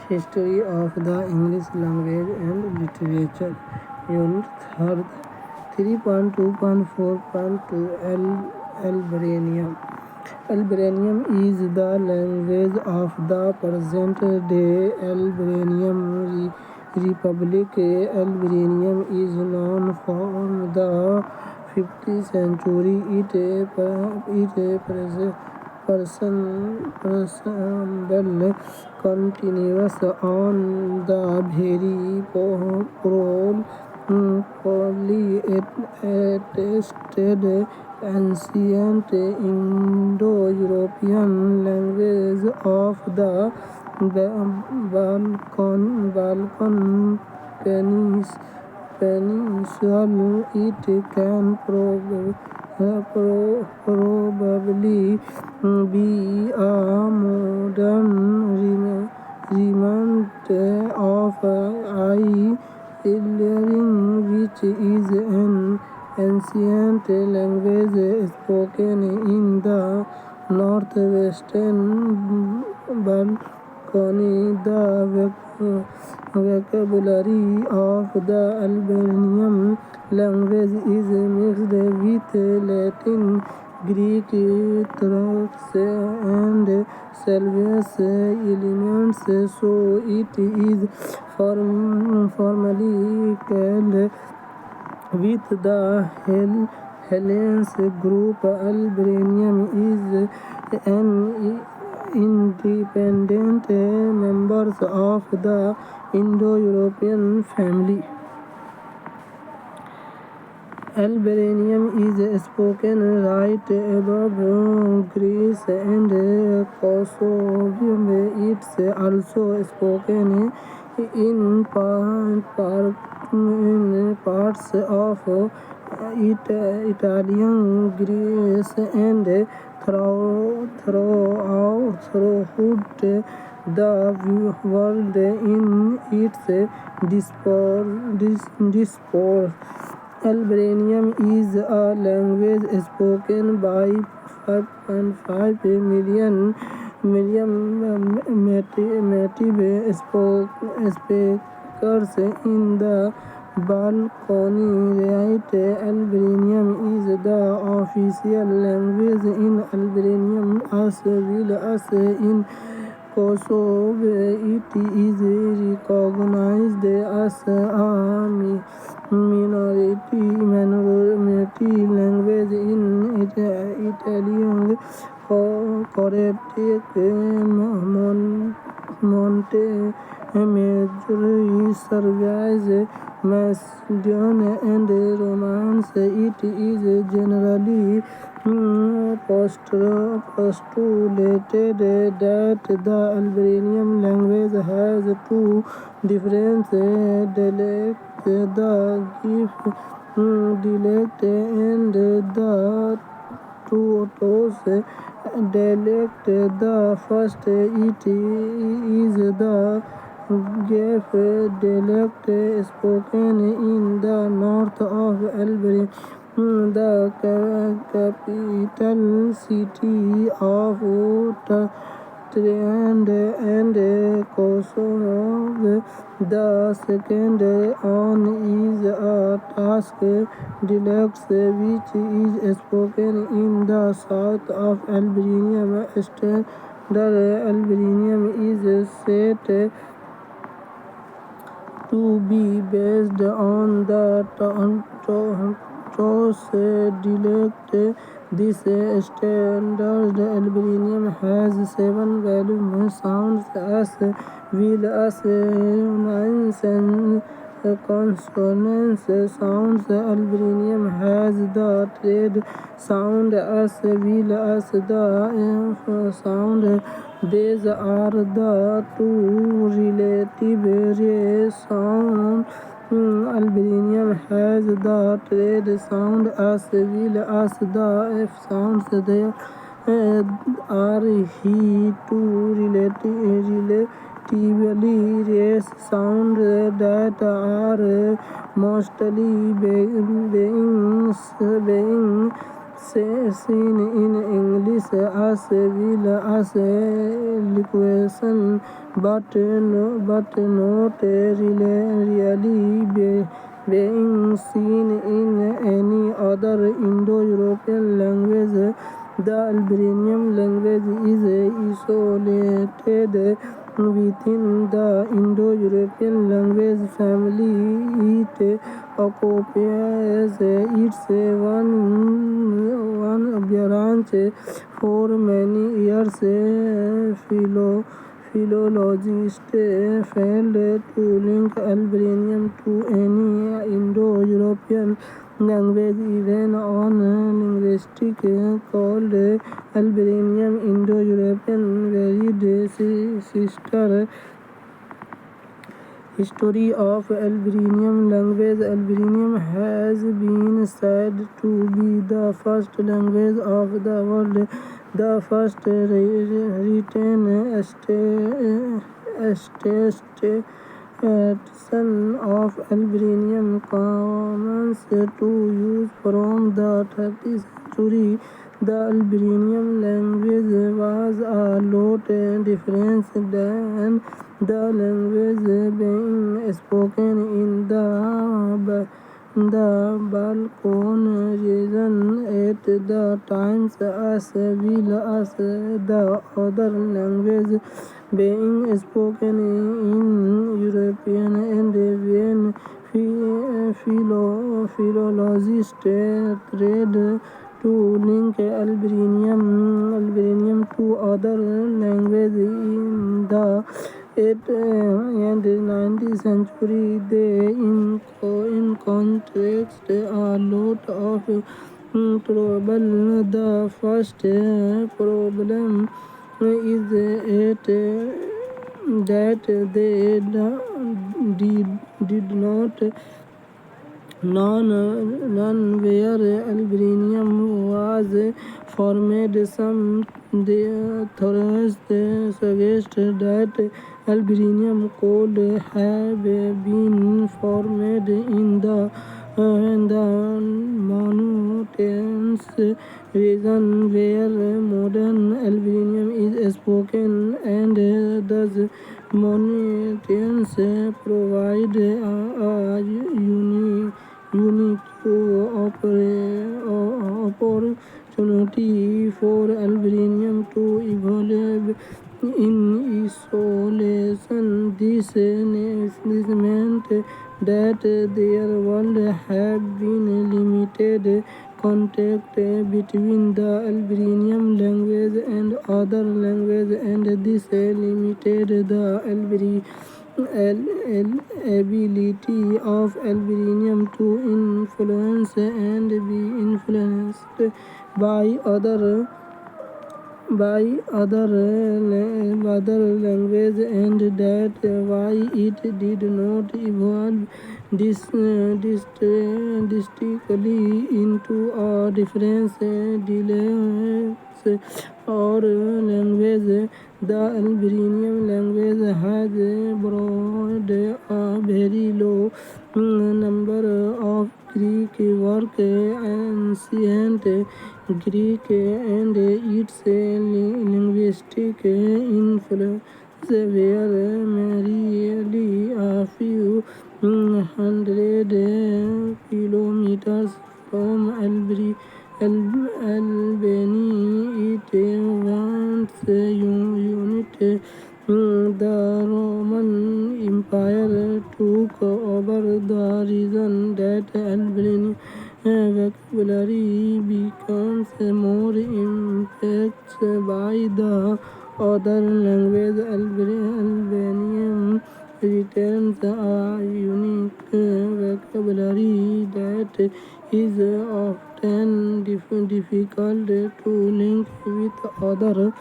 History of the English Language and Literature. Unit 3rd 3.2.4.2 Albanian. Albanian is the language of the present-day Albanian Republic. Albanian is known from the 5th century. It presemble continuous on the very polyatested ancient Indo-European language of the Balkan Peninsula. It can probably be a modern remnant of Illyrian, which is an ancient language spoken in the northwestern Balkans. The vocabulary of the Albanian language is mixed with Latin, Greek, Turkish, and Slavic elements, so it is formally called with the Hellenic group. Albanian is an independent member of the Indo-European family. Albanian is spoken right above Greece and Kosovo. It's also spoken in parts of Italian, Greece, and throughout the world in its diaspora. Albanian is a language spoken by 5.5 million native speakers in the Balkans. Albanian is the official language in Albania as well as in Kosovo. It is recognized as a minority language in Italian, Croatic, Montenegro, Serbia, Macedonia, and Romance. It is generally postulated that the Albanian language has two different dialects, the Gif dialect and the Tuos dialect. The first, it is the Gif dialect spoken in the north of Albania. The capital city of Trend and Kosovo. The second one is a Task dialect, which is spoken in the south of Albania. Standard Albanian is said to be based on the Tos dialect. This standard Albanian has 7 vowel sounds as well as 9 consonant sounds. Albanian has the trade sound as well as the sound. These are the two relative rare sounds. Albanian has the trade sound as well as the F sounds. There are two relatively rare sounds that are mostly being seen in English as will as a liquation, but not really being seen in any other Indo-European language. The Albanian language is isolated within the Indo-European language family. It occupies its one branch for many years. Philologists failed to link Albanian to any Indo-European language, even on linguistics called Albanian Indo-European varied sister history of Albanian language. Albanian has been said to be the first language of the world, the first written attestation of Albanian commons to use from the 30th century. The Albanian language was a lot different than the language being spoken in the Balkan region at the times, as well as the other languages being spoken in European. And when philologists tried to link Albanian to other languages in the 8th and 19th century, they encountered a lot of trouble. The first problem is that they did not none where Albanian was formed. Some theorists suggest that Albanian could have been formed in the mountainous region where modern Albanian is spoken, and thus mountains provide a unique opportunity for Albanian to evolve in isolation. This meant that there would have been limited contact between the Albanian language and other languages, and this limited the ability of Albanian to influence and be influenced by other language, and that why it did not evolve distinctly into a different dialects or language. The Albanian language has brought a very low number of Greek work, ancient Greek, and its linguistic influence were merely a few hundred kilometers from Albany. It once united the Roman Empire took over the region, that Albanian vocabulary becomes more impacted by the other language. Albanian retains a unique vocabulary that is often difficult to link with other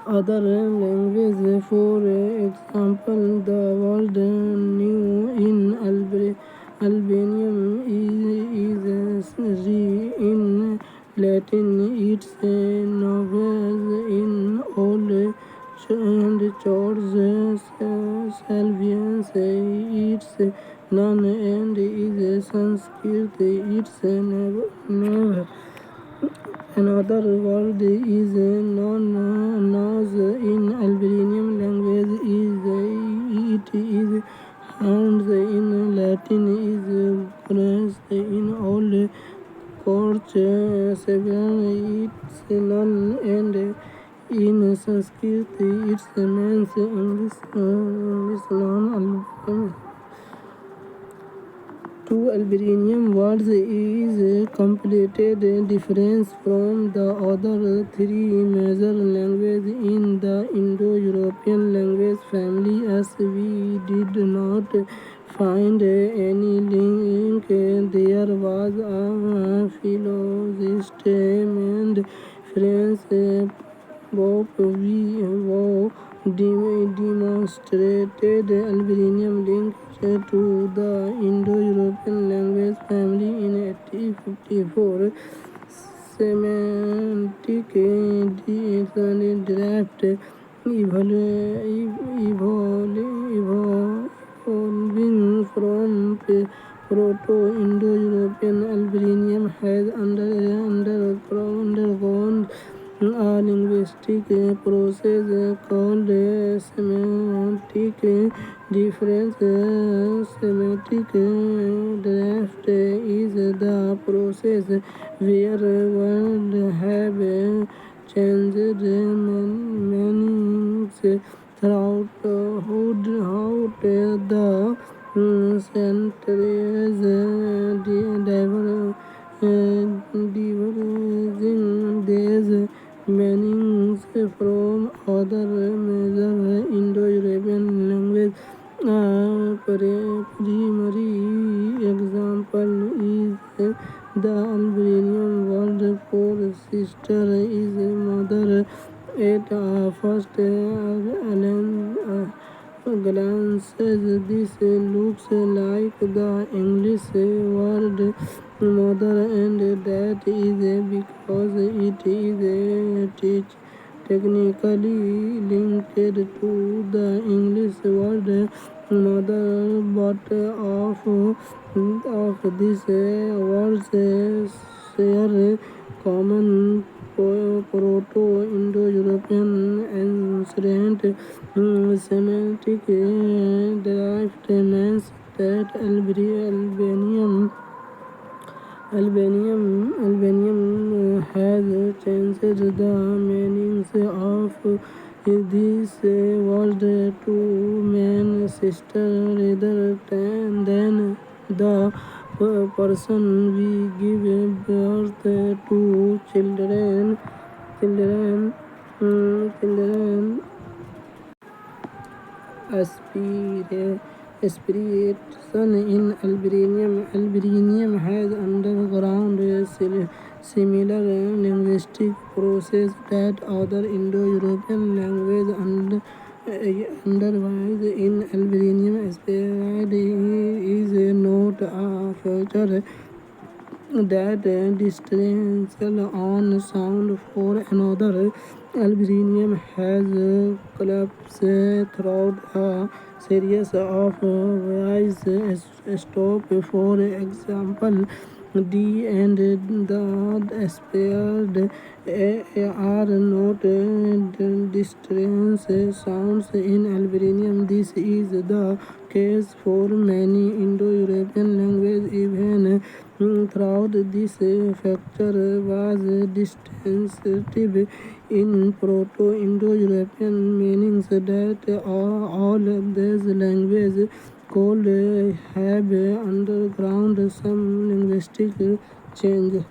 languages. For example, the word new in Albanian is in Latin, its novels in Old and George Salvians, its none, and is Sanskrit, its In Sanskrit, it means English non-Albanian. Two Albanian words is a completed difference from the other three major languages in the Indo-European language family, as we did not find any link. There was a philologist named Franz Bob who demonstrated Albanian link to the Indo-European language family in 1854. Semantic draft evolving from Proto-Indo-European Albanian has undergone a linguistic process called semantic difference. Semantic draft is the process where words have changed meanings throughout the centuries, diverging these meanings from other major Indo-European languages. A primary example is the Albanian word for sister is mother. At first glance, this looks like the English word mother, and that is because it is technically linked to the English word mother, but of these words share common Proto-Indo-European ancient semantic draft means that Albanian has changed the meanings of this word to mean sister rather than the person we give birth to children aspiration in Albanian has undergone similar linguistic process that other Indo-European languages underwise. In Albanian, aspiration is not a feature that distinction on sound for another. Albanian has collapsed throughout a series of voice stop. For example, D and the aspired are not distinct sounds in Albanian. This is the case for many Indo-European languages. Even throughout this factor was distinctive in Proto-Indo-European meanings that all these languages could have undergone some linguistic change.